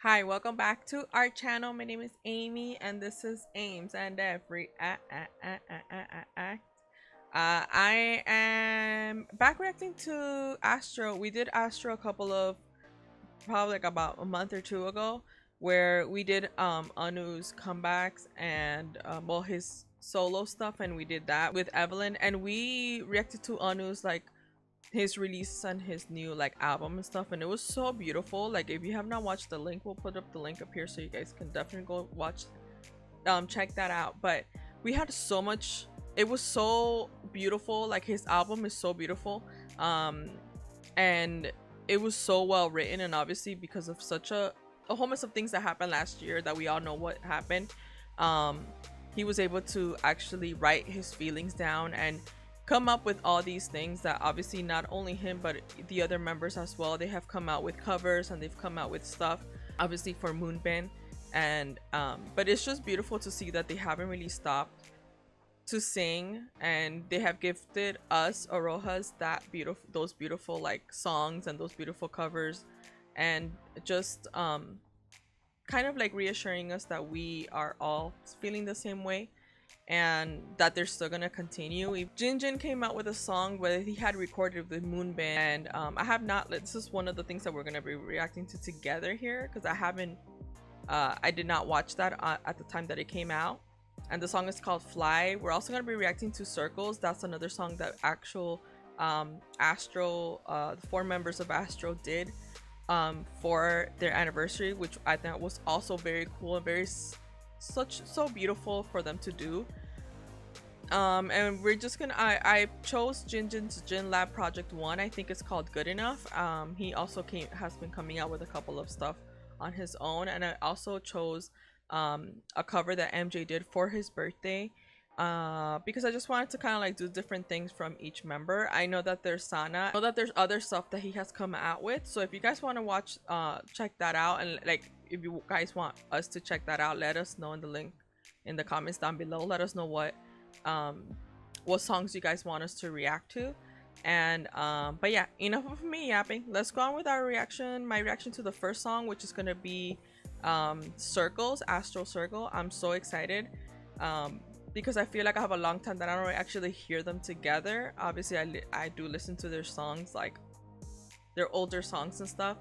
Hi, welcome back to our channel. My name is Amy and this is AmsEvReact. I am back reacting to Astro. We did Astro a couple of probably like about a month or two ago, where we did Anu's comebacks and well, his solo stuff, and we did that with Evelyn, and we reacted to Anu's like his release and his new like album and stuff, and it was so beautiful. Like, if you have not watched, the link, we'll put up the link up here so you guys can definitely go watch, check that out. But we had so much, it was so beautiful. Like, his album is so beautiful, and it was so well written, and obviously because of such a whole mess of things that happened last year that we all know what happened, um he was able to actually write his feelings down and come up with all these things that obviously not only him but the other members as well, they have come out with covers and they've come out with stuff obviously for Moonbin. And but it's just beautiful to see that they haven't really stopped to sing, and they have gifted us Orojas that beautiful, those beautiful like songs and those beautiful covers, and just kind of like reassuring us that we are all feeling the same way and that they're still gonna continue. Jin came out with a song where he had recorded with Moonbin, and I have not, this is one of the things that we're gonna be reacting to together here, because I haven't I did not watch that at the time that it came out, and the song is called Fly. We're also gonna be reacting to Circles. That's another song that actual Astro, the four members of Astro did for their anniversary, which I thought was also very cool and very so beautiful for them to do. And we're just gonna, I chose Jin's Jin Lab Project 1. I think it's called Good Enough. He also has been coming out with a couple of stuff on his own, and I also chose a cover that MJ did for his birthday, because I just wanted to kind of like do different things from each member. I know that there's Sana, I know that there's other stuff that he has come out with, so if you guys want to watch, check that out, and like if you guys want us to check that out, let us know in the link in the comments down below. Let us know what songs you guys want us to react to. And but yeah, enough of me yapping. Let's go on with our reaction. My reaction to the first song, which is gonna be Circles, Astro Circle. I'm so excited because I feel like I have a long time that I don't actually hear them together. Obviously I do listen to their songs, like their older songs and stuff,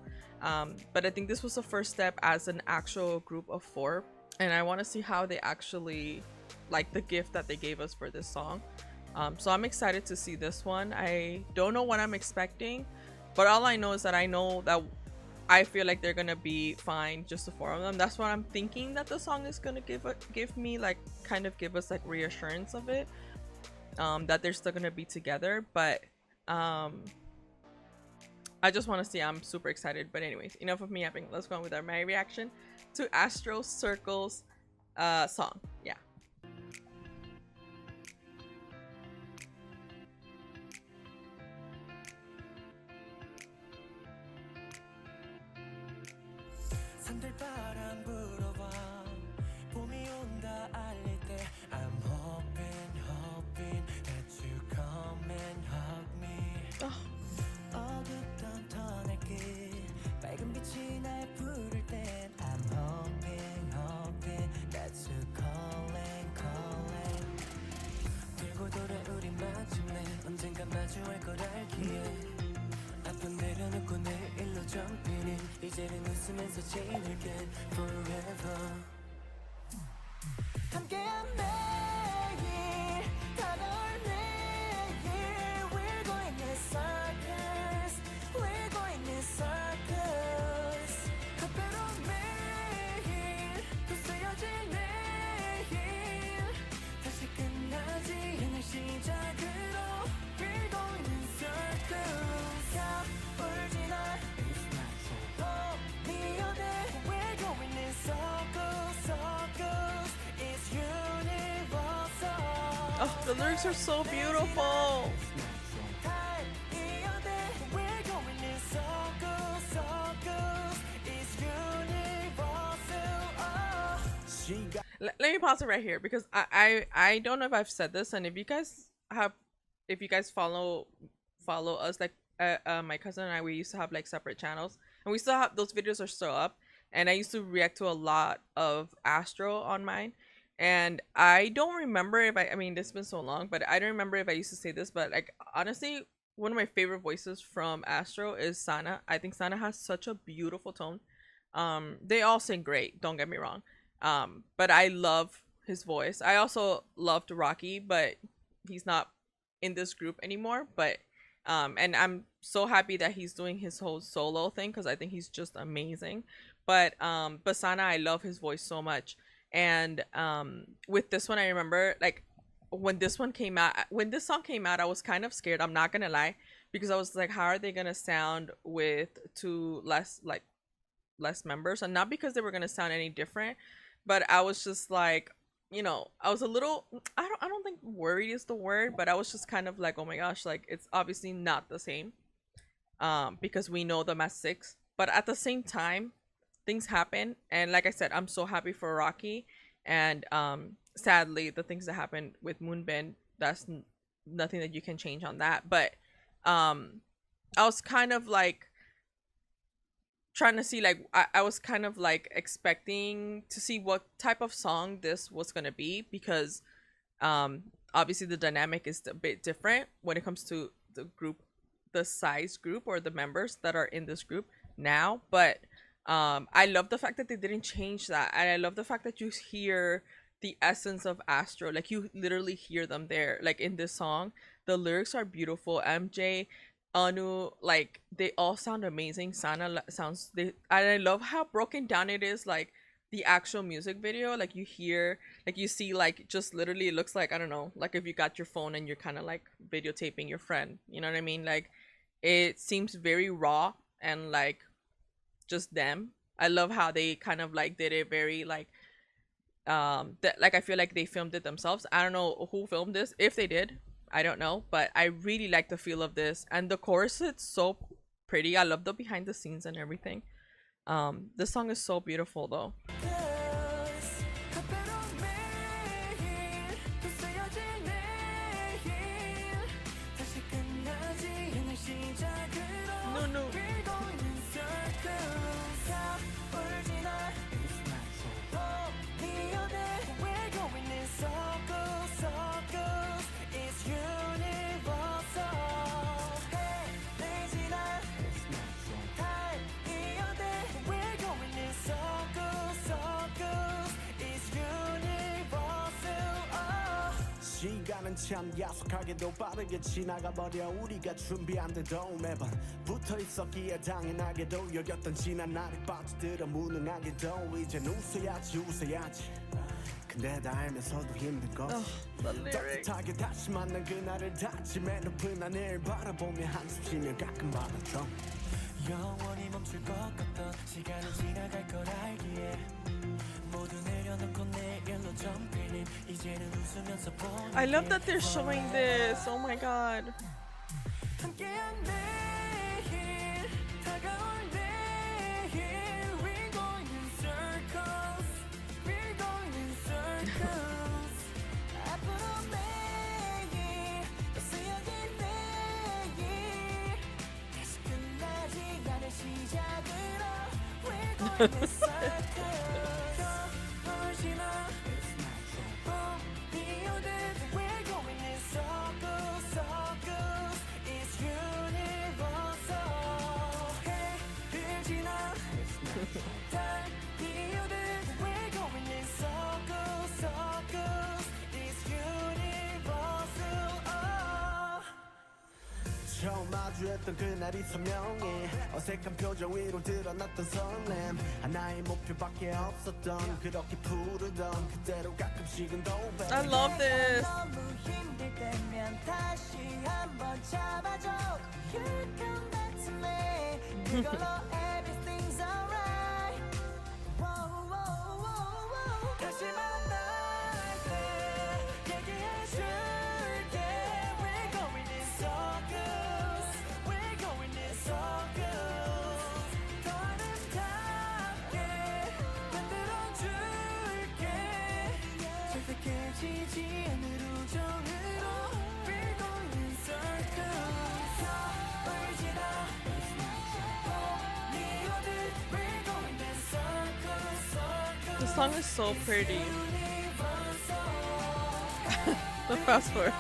but I think this was the first step as an actual group of four, and I want to see how they actually like the gift that they gave us for this song. So I'm excited to see this one. I don't know what I'm expecting, but all I know is that I know that I feel like they're gonna be fine, just the four of them. That's what I'm thinking that the song is gonna give me, like kind of give us like reassurance of it, that they're still gonna be together. But I just want to see. I'm super excited. But anyways, enough of me yapping. Let's go on with my reaction to Astro Circles song. Yeah. 산들바람 불어와 봄이 온다 알릴 때 I'm hoping that you come and hug me. 어둡던 터널 끝 밝은 빛이 날 부를 땐 I'm hoping that you calling 돌고 돌아 우리 마침내 언젠가 마주할 걸 알기에 아픈 내려놓고 내일로 점피는 이제는 웃으면서 지낼게 forever. 함께한 매일 다가올 내일 We're going in circles We're going in circles 한때론 매일 또 쓰여질 내일 다시 끝나지 않을 시작으로 We're going in circles. Oh, the lyrics are so beautiful. Let me pause it right here, because I don't know if I've said this, and if you guys have, if you guys follow us, like my cousin and I, we used to have like separate channels, and we still have those videos are still up. and I used to react to a lot of Astro on mine. And I don't remember if I mean, it's been so long, but I don't remember if I used to say this, but like honestly, one of my favorite voices from Astro is Sana. I think Sana has such a beautiful tone. They all sing great, don't get me wrong. But I love his voice. I also loved Rocky, but he's not in this group anymore. But and I'm so happy that he's doing his whole solo thing because I think he's just amazing. But Sana, I love his voice so much. And with this one, I remember like when this one came out, when this song came out, I was kind of scared. I'm not gonna lie, because I was like, how are they gonna sound with two less members? And not because they were gonna sound any different, but I was just like, I was a little, I don't think worried is the word, but I was just kind of like, oh my gosh, like it's obviously not the same, because we know them as six. But at the same time, things happen, and like I said, I'm so happy for Rocky. And sadly, the things that happened with Moonbin, that's nothing that you can change on that. But I was kind of like trying to see, like I was kind of like expecting to see what type of song this was gonna be, because obviously the dynamic is a bit different when it comes to the size group, or the members that are in this group now. But I love the fact that they didn't change that, and I love the fact that you hear the essence of Astro. Like you literally hear them there, like in this song. The lyrics are beautiful. MJ, Anu, like they all sound amazing. Sana sounds, and I love how broken down it is, like the actual music video. Like you hear, like you see, like just literally it looks like, I don't know, like if you got your phone and you're kind of like videotaping your friend, you know what I mean? Like it seems very raw and like just them. I love how they kind of like did it very like that, like I feel like they filmed it themselves. I don't know who filmed this, if they did, I don't know, but I really like the feel of this. And the chorus, it's so pretty. I love the behind the scenes and everything. This song is so beautiful though. No, no. 시간은 참 야속하게도 빠르게 지나가버려. 우리가 준비한 데도 매번 붙어있었기에 당연하게도 여겼던 지난 날이 빠져들어 무능하게도 이젠 웃어야지. 근데 다 알면서도 힘든 거지. 따뜻하게 다시 만난 그날을 다짐해 높은 하늘 바라보며 한숨 쉬며 가끔 받아줘. 영원히 멈출 것 같던 시간은 지나갈 걸 알기에 모두 내려놓고 내일로 정필림 이제는 웃으면서 보내. I love that they're showing this. Oh my god. 함께한 내일 다가올 내일 We're going in circles We're going in circles 앞으로 매일 또 쓰여진 내일 다시 끝나지 않을 시작으로 We're going in circles 울지 마 봄이 오듯 We're going in circles circles It's universal Hey 들지나 달이 오듯 We're going in circles circles It's universal 처음 마주했던 그날이 선명해 어색한 표정 위로 드러났던 설렘 하나의 목표밖에 없었던 그렇게 푸르던 그대로 가끔씩은 더 I love this. 너무 힘들 때면 다시 한번 잡아줘 You come back to me 그걸로 everything's alright Whoa, whoa, whoa, whoa. 다시 만날 때 얘기해줄게 We're going in circles We're going in circles 더 아름답게 만들어줄게 절대 깨지지 않을 우정으로 We're going in circles 울지 마 The song is so pretty. The fast forward.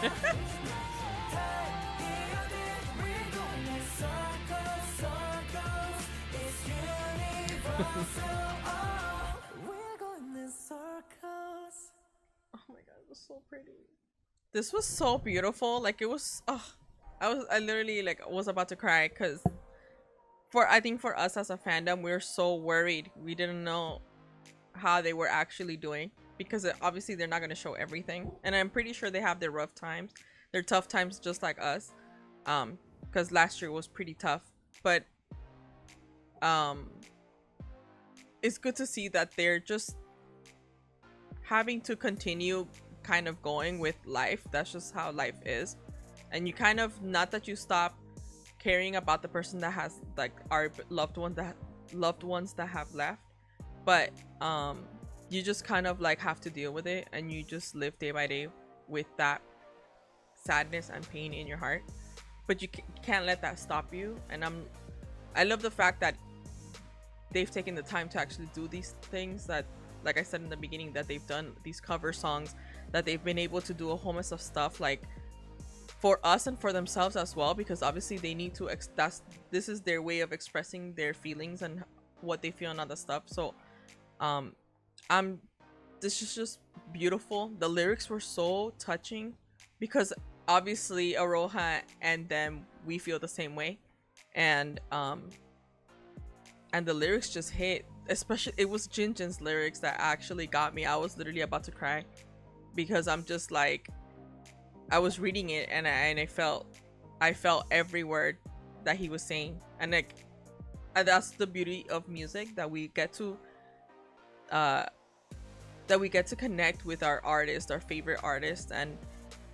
Oh my god, it was so pretty. This was so beautiful. Like it was. Oh, I literally like was about to cry because I think for us as a fandom, we were so worried. We didn't know how they were actually doing because obviously they're not going to show everything, and I'm pretty sure they have their rough times, their tough times, just like us. Because last year was pretty tough, but it's good to see that they're just having to continue kind of going with life. That's just how life is, and you kind of, not that you stop caring about the person that has, like, our loved ones that have left, but you just kind of like have to deal with it, and you just live day by day with that sadness and pain in your heart, but you can't let that stop you. And I love the fact that they've taken the time to actually do these things, that, like I said in the beginning, that they've done these cover songs, that they've been able to do a whole mess of stuff, like, for us and for themselves as well, because obviously they need to this is their way of expressing their feelings and what they feel and other stuff. So this is just beautiful. The lyrics were so touching because obviously Aroha and them, we feel the same way, and the lyrics just hit. Especially, it was Jinjin's lyrics that actually got me. I was literally about to cry because I'm just like, I was reading it and I felt every word that he was saying, and like, that's the beauty of music, that we get to connect with our artist, our favorite artist, and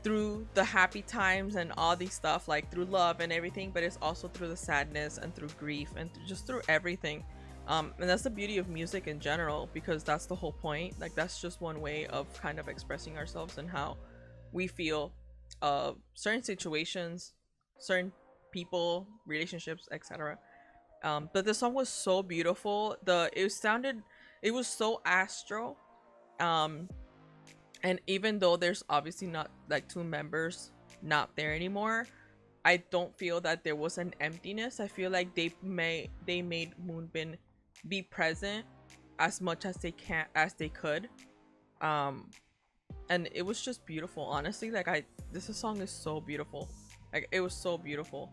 through the happy times and all these stuff, like through love and everything, but it's also through the sadness and through grief and just through everything. And that's the beauty of music in general, because that's the whole point. Like, that's just one way of kind of expressing ourselves and how we feel certain situations, certain people, relationships, etc. But the song was so beautiful. It was so astro. And even though there's obviously not, like, two members not there anymore, I don't feel that there was an emptiness. I feel like they made Moonbin be present as much as they could. And it was just beautiful, honestly. Like, this song is so beautiful. Like, it was so beautiful.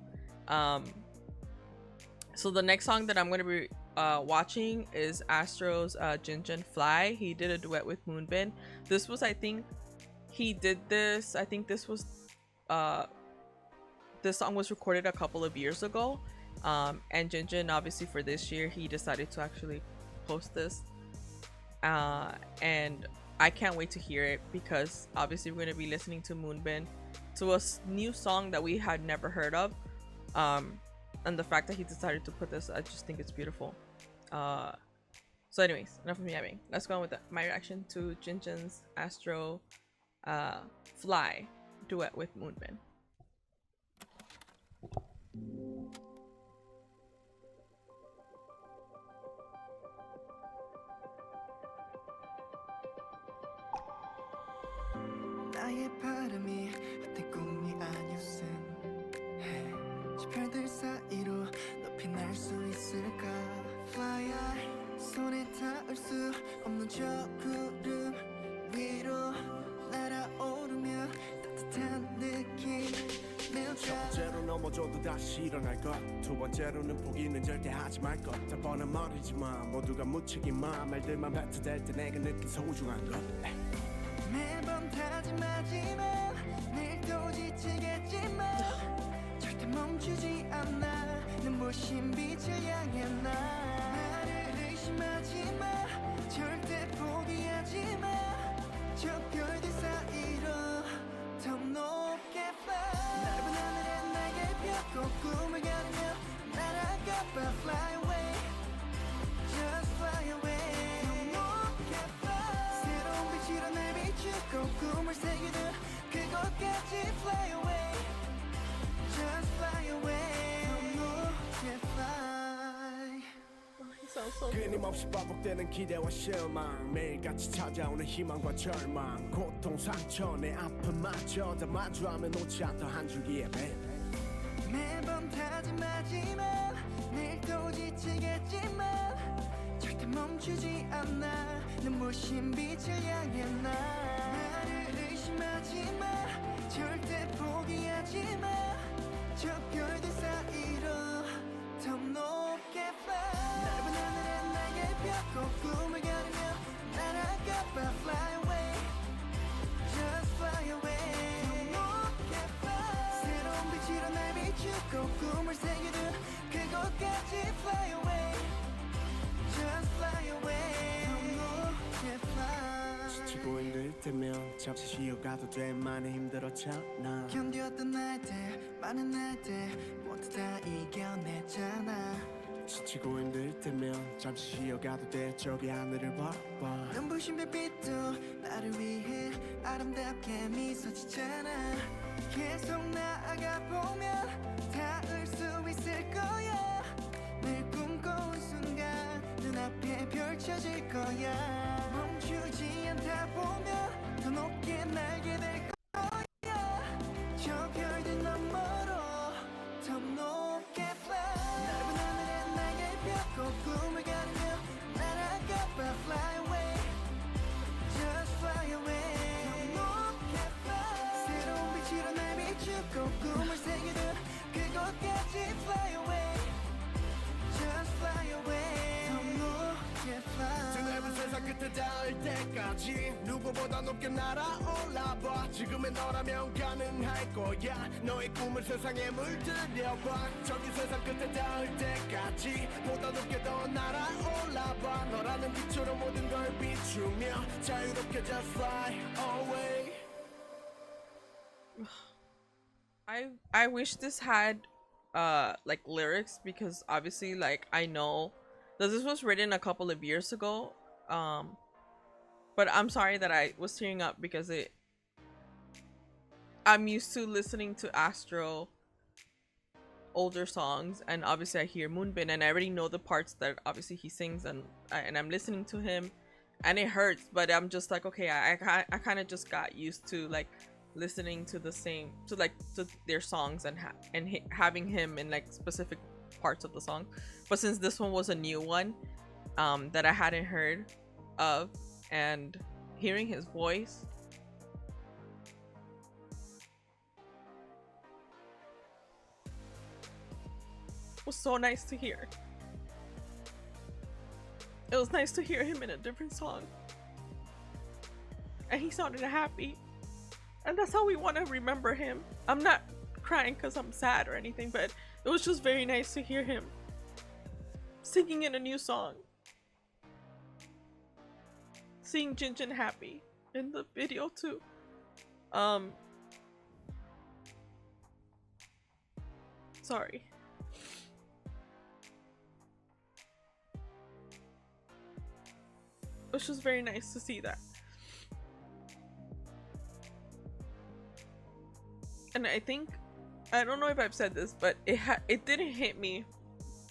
So the next song that I'm going to be watching is Astro's Jinjin Fly. He did a duet with Moonbin. This was, I think this song was recorded a couple of years ago. And Jinjin, obviously for this year, he decided to actually post this. And I can't wait to hear it, because obviously we're going to be listening to Moonbin, to a new song that we had never heard of. And the fact that he decided to put this, I just think it's beautiful. So anyways, enough of me yapping. Let's go on with my reaction to Jinjin's Astro Fly duet with Moonbin. 나의 바람이 헛된 꿈이 아니었음 18들 사이로 높이 날 수 있을까 Fly high 손에 닿을 수 없는 저 구름 위로 날아오르며 따뜻한 느낌 첫 번째로 넘어져도 다시 일어날 것 두 번째로는 포기는 절대 하지 말 것 다 뻔한 말이지만 모두가 무책임한 말들만 뱉어댈 때 내가 느낀 소중한 것 매번 다짐하지만 내일도 지치겠지만 절대 멈추지 않아 눈부신 빛을 향해 나를 의심하지마 절대 포기하지마 저 별들 사이로 더 높게 fly 넓은 하늘에 날개 펴고 꿈을 가르며 날아가봐 fly away just fly away 빛으로 날 비추고 꿈을 새기듯 그곳까지 fly away just fly away 더 높게 fly He sounds So 끊임없이 반복되는 기대와 실망 매일같이 찾아오는 희망과 절망 고통 상처 내 아픔마저 다 마주하며 놓지 않던 한 줄기의 배 매번 다짐하지만 내일 또 지치겠지만 절대 멈추지 않아 눈부신 빛을 향해 나를 의심하지마 절대 포기하지마 저 별들 사이로 더 높게 fly 넓은 하늘에 날개 펴고 꿈을 가르며 날아가 봐 fly away just fly away 더 높게 fly 새로운 빛으로 날 비추고 꿈을 새기듯 그곳까지 fly away just fly away 더 높게 fly 지치고 힘들 때면 잠시 쉬어가도 돼 많이 힘들었잖아 견디었던 날들 많은 날들 모두 다 이겨냈잖아 지치고 힘들 때면 잠시 쉬어가도 돼 저기 하늘을 봐봐 눈부신 별빛도 나를 위해 아름답게 미소 짓잖아 계속 나아가 보면 닿을 수 있을 거야 늘 꿈꿔온 순간 눈앞에 펼쳐질 거야 멈추지 않다 보면 더 높게 날게 될 거야 저 별들 너머로 더 높게 fly 넓은 하늘에 날개 펴고 꿈을 가르며 날아가 봐 fly away just fly away 더 높게 fly 새로운 빛으로 날 비추고 꿈을 새기듯 그곳까지 fly away just fly away 더 높게 fly 저 넓은 세상 끝에 닿을 때까지 누구보다 높게 날아올라봐 지금의 너라면 가능할 거야 너의 꿈을 세상에 물들여봐 저기 세상 끝에 닿을 때까지 보다 높게 더 날아올라봐 너라는 빛으로 모든 걸 비추며 자유롭게 just fly away I wish this had like lyrics because obviously like I know that this was written a couple of years ago but I'm sorry that I was tearing up because I'm used to listening to Astro older songs and obviously I hear Moonbin and I already know the parts that obviously he sings and I'm listening to him and it hurts but I'm just like okay I kind of just got used to like listening to the same to their songs and having him in like specific parts of the song but since this one was a new one that I hadn't heard of and hearing his voice was so nice to hear. It was nice to hear him in a different song and he sounded happy and that's how we want to remember him. I'm not crying because I'm sad or anything but it was just very nice to hear him singing in a new song. Seeing Jinjin happy in the video too. Sorry. It was just very nice to see that. And I think, I don't know if I've said this, but it didn't hit me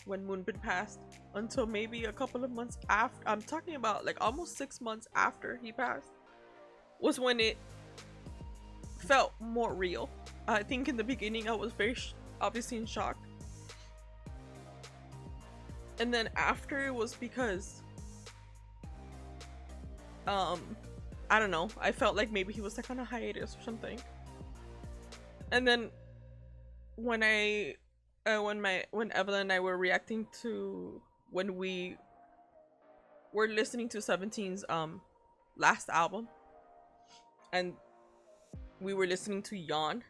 when Moonbin passed until maybe a couple of months after. I'm talking about like almost 6 months after he passed was when it felt more real. I think in the beginning I was very obviously in shock, and then after it was because I don't know, I felt like maybe he was like on a hiatus or something. And then when when Evelyn and I were reacting to when we were listening to 17's last album and we were listening to Yawn,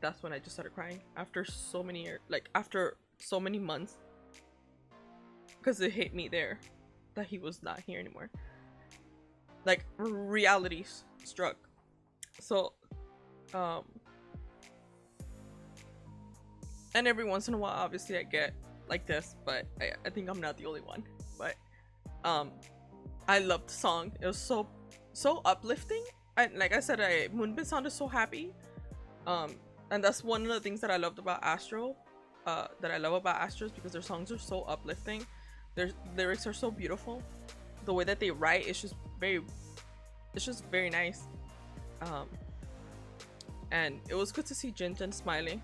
that's when I just started crying after so many years, like after so many months, because it hit me there that he was not here anymore. Like reality struck. So and every once in a while obviously I get like this, but I think I'm not the only one. But I loved the song. It was so uplifting. Like I said, Moonbin sounded so happy, and that's one of the things that I loved about Astro, that I love about Astros, because their songs are so uplifting. Their lyrics are so beautiful. The way that they write is just very nice. And it was good to see Jinjin smiling.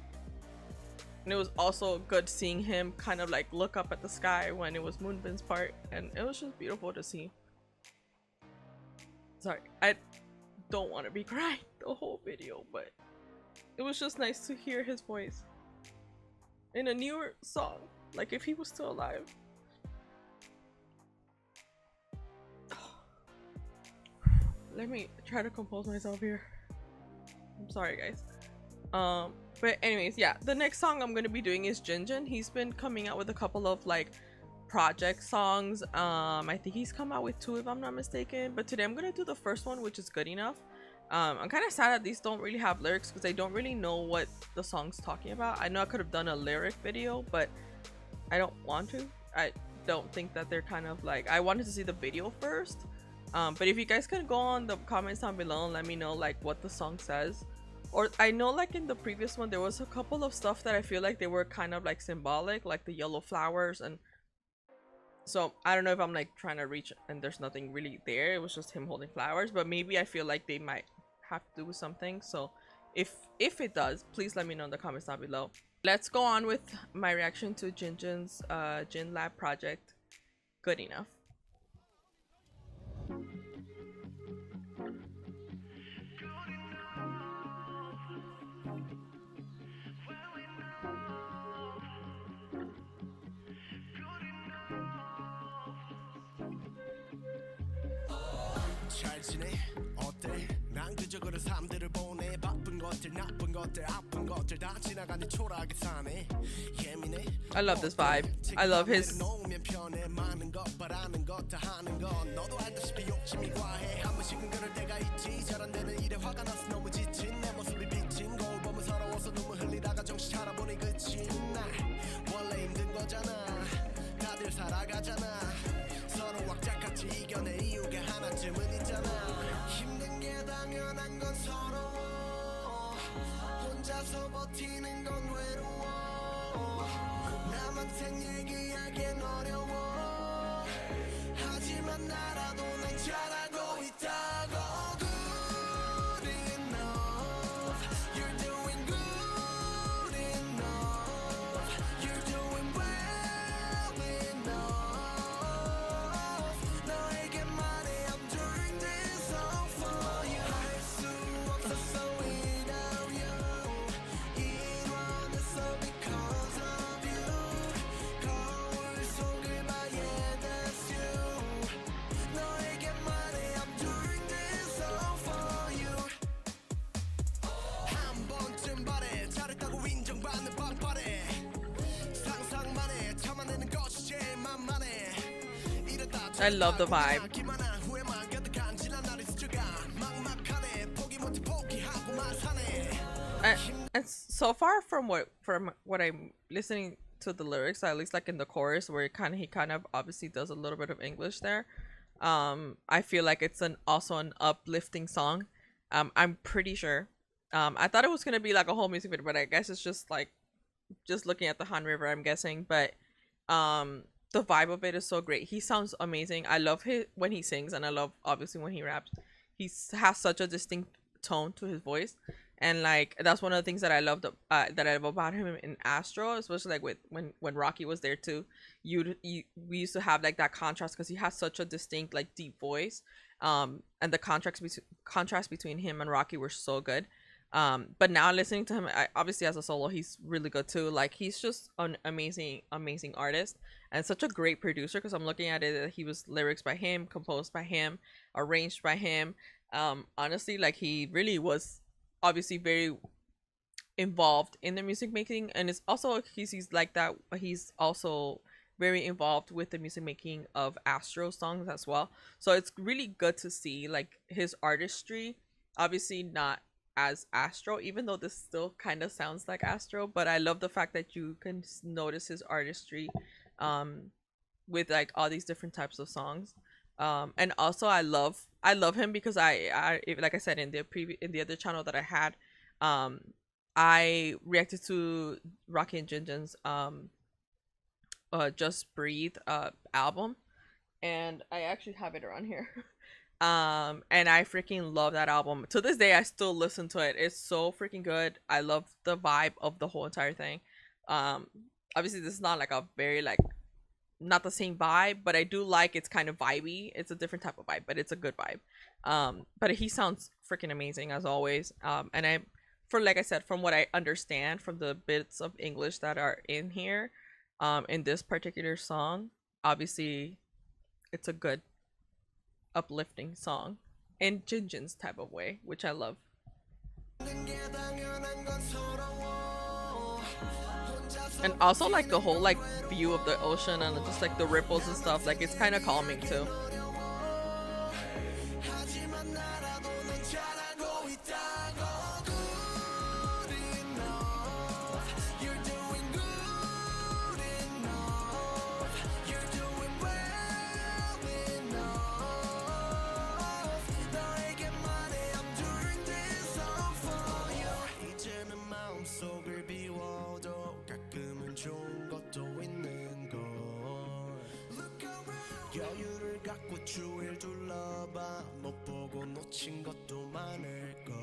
And it was also good seeing him kind of like look up at the sky when it was Moonbin's part, and it was just beautiful to see. Sorry, I don't want to be crying the whole video, but it was just nice to hear his voice in a newer song, like if he was still alive. Let me try to compose myself here. I'm sorry, guys. But anyways, yeah, the next song I'm gonna be doing is Jinjin. He's been coming out with a couple of like project songs. I think he's come out with 2 if I'm not mistaken, but today I'm gonna do the first one, which is Good Enough. I'm kind of sad that these don't really have lyrics because I don't really know what the song's talking about. I know I could have done a lyric video, but I don't want to. I don't think that they're kind of like, I wanted to see the video first. But if you guys can go on the comments down below and let me know like what the song says. Or I know like in the previous one there was a couple of stuff that I feel like they were kind of like symbolic, like the yellow flowers, and so I don't know if I'm like trying to reach and there's nothing really there. It was just him holding flowers, but maybe I feel like they might have to do with something. So if it does, please let me know in the comments down below. Let's go on with my reaction to Jinjin's Jin Lab project, Good Enough. 잘 지내? 어때? 난 그저 그런 삶들을 보내. 바쁜 것들 나쁜 것들 아픈 것들 다 지나가니 초라하게 사네. 예민해. I love this vibe. I love his. 놓으면 편해. 많은 것 바라는 것 다 하는 건 너도 알다시피 욕심이 과해. 한 번씩은 그럴 때가 있지. 잘 안 되는 일에 화가 나서 너무 지친 내 모습이 비친 거울 보면 서러워서 눈물 흘리다가 정신 차려보니 그친 날 원래 힘든 거잖아. 다들 살아가잖아. 서로 왁자같이 이겨내 이유가 하나쯤은 있잖아. 힘든 게 당연한 건 서러워. 혼자서 버티는 건 외로워. 남한텐 얘기하기엔 어려워. 하지만 나라도 난 잘하고 있다고. Good enough. You're doing good enough. You're doing well enough. 너에게 말해 I'm doing this all for you. 할 수 없었어 without you. 이뤄냈어 because of you. 거울 속을 봐 yeah that's you. 너에게 말해 I'm doing this all for you. 한 번쯤 바래 잘했다고 인정받는 빵빠래. 상상만 해 참아내는 것이 제일 만만해. I love the vibe. And so far from what I'm listening to the lyrics, at least like in the chorus where he kind of obviously does a little bit of English there, I feel like it's also an uplifting song. I'm pretty sure. I thought it was gonna be like a whole music video, but I guess it's just like looking at the Han River, I'm guessing. But the vibe of it is so great. He sounds amazing. I love when he sings, and I love obviously when he raps. He has such a distinct tone to his voice, and like that's one of the things that I loved that I love about him in Astro, especially like with when Rocky was there too. We used to have like that contrast because he has such a distinct like deep voice, and the contrast between him and Rocky were so good. But now listening to him, obviously as a solo, he's really good too. Like he's just an amazing artist and such a great producer, because I'm looking at it, he was lyrics by him, composed by him, arranged by him. Honestly, like he really was obviously very involved in the music making, and it's also he's like that. He's also very involved with the music making of Astro songs as well. So it's really good to see like his artistry. Obviously not as Astro, even though this still kind of sounds like Astro, but I love the fact that you can notice his artistry with like all these different types of songs. And also I love him because I like I said in the other channel that I had, I reacted to Rocky and Jinjin's Just Breathe album, and I actually have it around here. And I freaking love that album. To this day I still listen to it. It's so freaking good. I love the vibe of the whole entire thing. um Obviously this is not like a very like, not the same vibe, but I do like, it's kind of vibey. It's a different type of vibe, but it's a good vibe. But he sounds freaking amazing as always. And I, for like I said, from what I understand from the bits of English that are in here, in this particular song, obviously it's a good uplifting song in Jinjin's type of way, which I love. And also like the whole like view of the ocean and just like the ripples and stuff, like it's kind of calming too. 주위를 둘러봐 못 보고 놓친 것도 많을걸.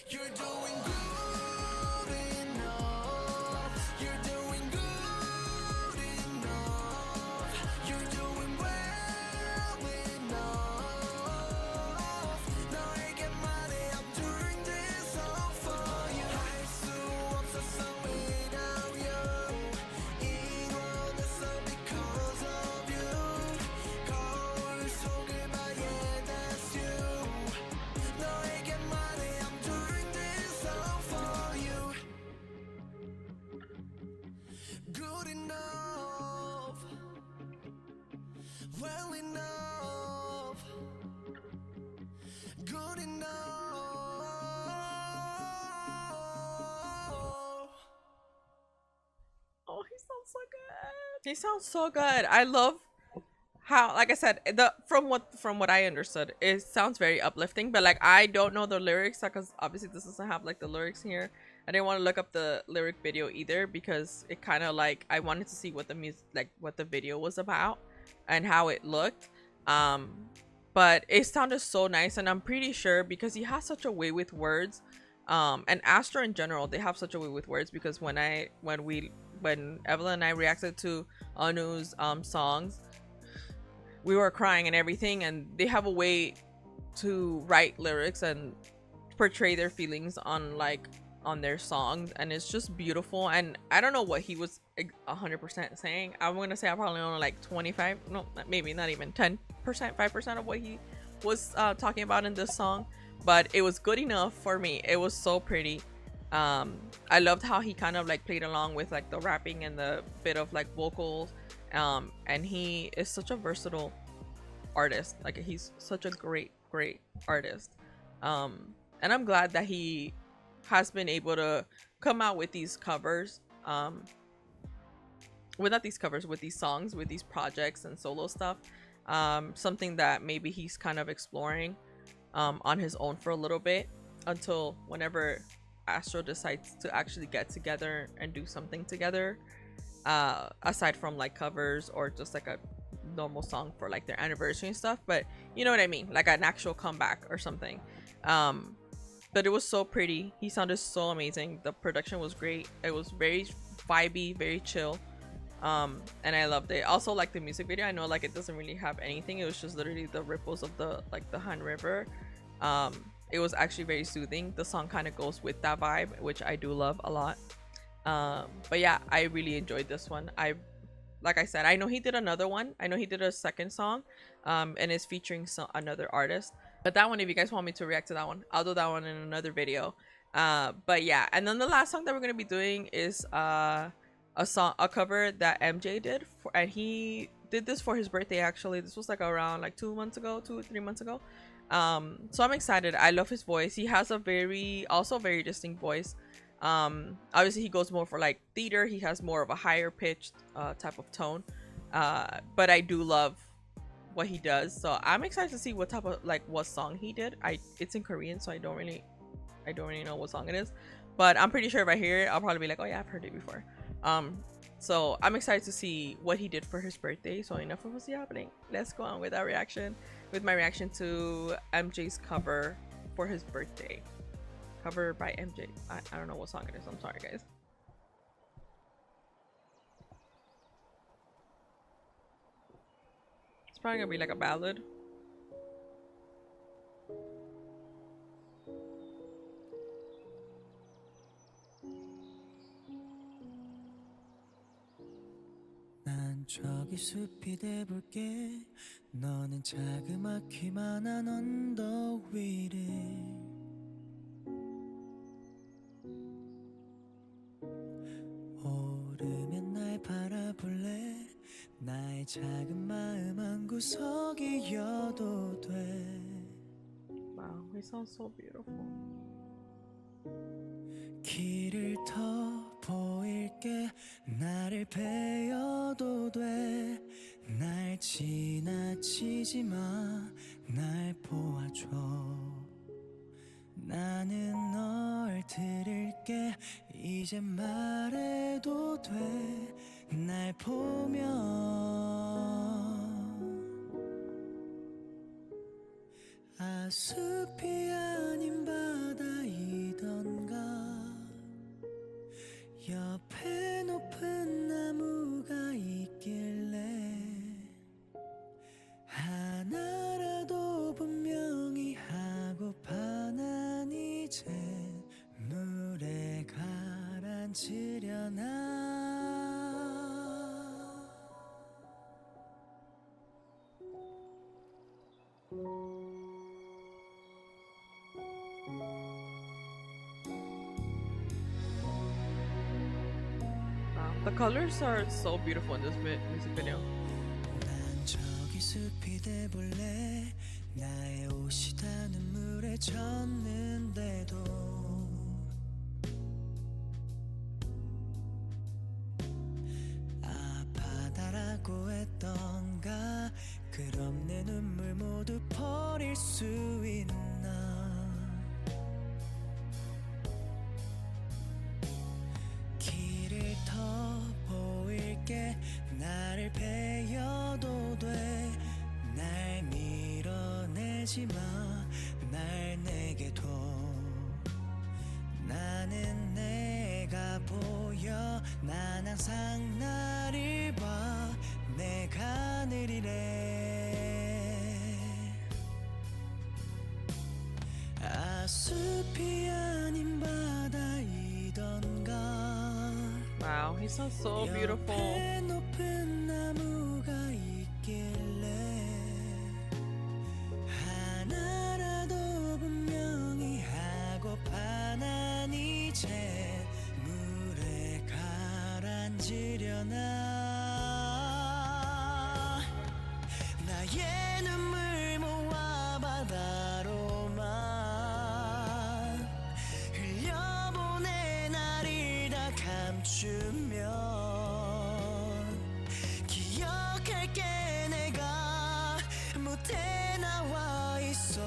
You're doing good enough. You're doing good enough. You're doing well enough. 너에게 말해 I'm doing this all for you. 할 수 없었어 without you. 이뤄냈어 because of you. Well enough, good enough. Oh, he sounds so good. He sounds so good. I love how, like I said, the from what I understood, it sounds very uplifting. But like I don't know the lyrics because obviously this doesn't have like the lyrics here. I didn't want to look up the lyric video either because it kind of like I wanted to see what the music, like what the video was about and how it looked. But it sounded so nice, and I'm pretty sure because he has such a way with words, and Astro in general, they have such a way with words, because when Evelyn and I reacted to Anu's songs, we were crying and everything, and they have a way to write lyrics and portray their feelings on their songs, and it's just beautiful. And I don't know what he was 100% saying. I'm gonna say I probably only like 25, no, maybe not even 10%, 5% of what he was talking about in this song, but it was good enough for me. It was so pretty. I loved how he kind of like played along with like the rapping and the bit of like vocals, and he is such a versatile artist. Like he's such a great artist, and I'm glad that he has been able to come out with these covers, with these songs, with these projects and solo stuff, something that maybe he's kind of exploring on his own for a little bit, until whenever Astro decides to actually get together and do something together, aside from like covers or just like a normal song for like their anniversary and stuff. But you know what I mean, like an actual comeback or something. But it was so pretty. He sounded so amazing. The production was great. It was very vibey, very chill, and I loved it. Also, like the music video, I know like it doesn't really have anything. It was just literally the ripples of the Han River. It was actually very soothing. The song kind of goes with that vibe, which I do love a lot. But yeah, I really enjoyed this one. Like I said, I know he did another one. I know he did a second song, and it's featuring another artist. But that one, if you guys want me to react to that one, I'll do that one in another video. But yeah, and then the last song that we're gonna be doing is a cover that MJ did and he did this for his birthday. Actually, this was like around like 2 or 3 months ago. So I'm excited. I love his voice. He has a very distinct voice. Obviously he goes more for like theater. He has more of a higher pitched type of tone, but I do love what he does. So I'm excited to see what type of what song he did. It's in Korean, so I don't really know what song it is, but I'm pretty sure if I hear it, I'll probably be like, oh yeah, I've heard it before. So I'm excited to see what he did for his birthday. So enough of what's happening. Let's go on with our reaction, with my reaction to MJ's cover for his birthday. Cover by MJ. I don't know what song it is. I'm sorry, guys. It's probably gonna be like a ballad. 난 저기 숲이 돼볼게 너는 자그맣기만한 언덕 위를 오르면 날 바라볼래 나의 작은 마음 한 구석이어도 돼 Wow, he sounds so beautiful. 길을 더 보일게 나를 베어도 돼 날 지나치지 마 날 보아줘 나는 널 들을게 이제 말해도 돼 날 보면 아 숲이 아닌 바다이던가 옆에 높은 나무가 있길래 하나라도 분명히 하고파 난 이제 물에 가라앉으려나 The colors are so beautiful in this music video. 난 저기 숲이 돼볼래 나의 옷이 다 눈물에 젖는데도 아파다라고 했던가 그럼 내 눈물 모두 버릴 수 있나 길을 더 보일게 나를 베어도 돼 날 밀어내지 마 날 내게 둬 나는 내가 보여 난 항상 나를 봐 내가 느리래 아 숲이 아닌 바다이던가 Wow, he sounds so beautiful. 옆에 높은 나무가 있길래 하나라도 분명히 하고파 난 이제 물에 가라앉으려나 나의 눈물 모아 바다로만 흘려보내 나를 다 감추면 기억할게 내가 무대 나와 있어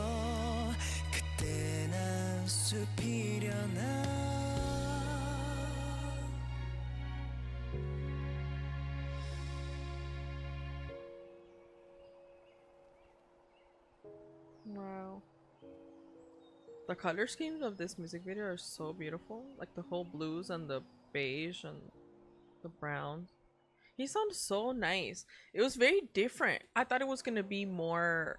그때 난 숲이려나 Wow. The color schemes of this music video are so beautiful. Like the whole blues and the beige and the browns. He sounds so nice. It was very different. I thought it was gonna be more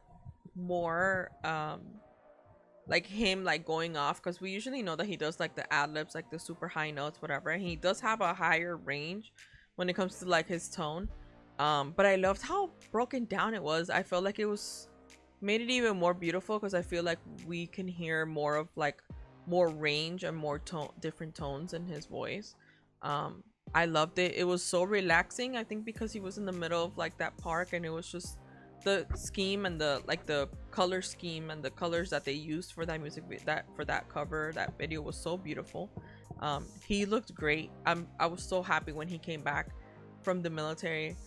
like him like going off, because we usually know that he does like the ad libs, like the super high notes, whatever, and he does have a higher range when it comes to like his tone. But I loved how broken down it was. I felt like it was made it even more beautiful because I feel like we can hear more of like more range and more different tones in his voice. I loved it. It was so relaxing, I think, because he was in the middle of like that park, and it was just the scheme and the like the color scheme and the colors that they used for that music for that cover, that video was so beautiful. He looked great. I was so happy when he came back from the military.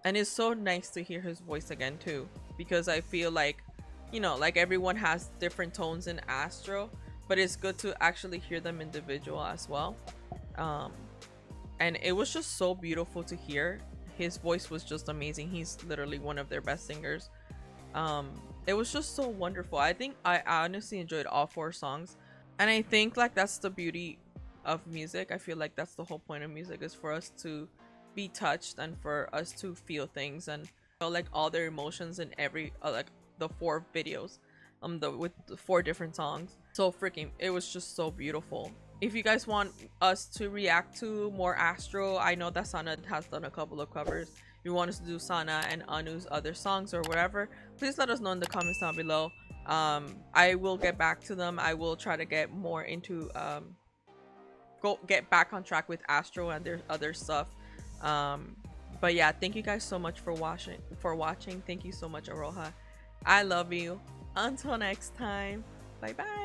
And it's so nice to hear his voice again too, because I feel like, you know, like everyone has different tones in Astro, but it's good to actually hear them individual as well. and it was just so beautiful to hear. His voice was just amazing. He's literally one of their best singers. It was just so wonderful. I think I honestly enjoyed all 4 songs, and I think like that's the beauty of music. I feel like that's the whole point of music, is for us to be touched and for us to feel things and feel like all their emotions in every like the 4 videos, with the 4 different songs. So freaking, it was just so beautiful. If you guys want us to react to more Astro, I know that Sana has done a couple of covers. If you want us to do Sana and Anu's other songs or whatever, please let us know in the comments down below. I will get back to them. I will try to get more into get back on track with Astro and their other stuff. But yeah, thank you guys so much for watching. Thank you so much, Aroha. I love you. Until next time, bye bye.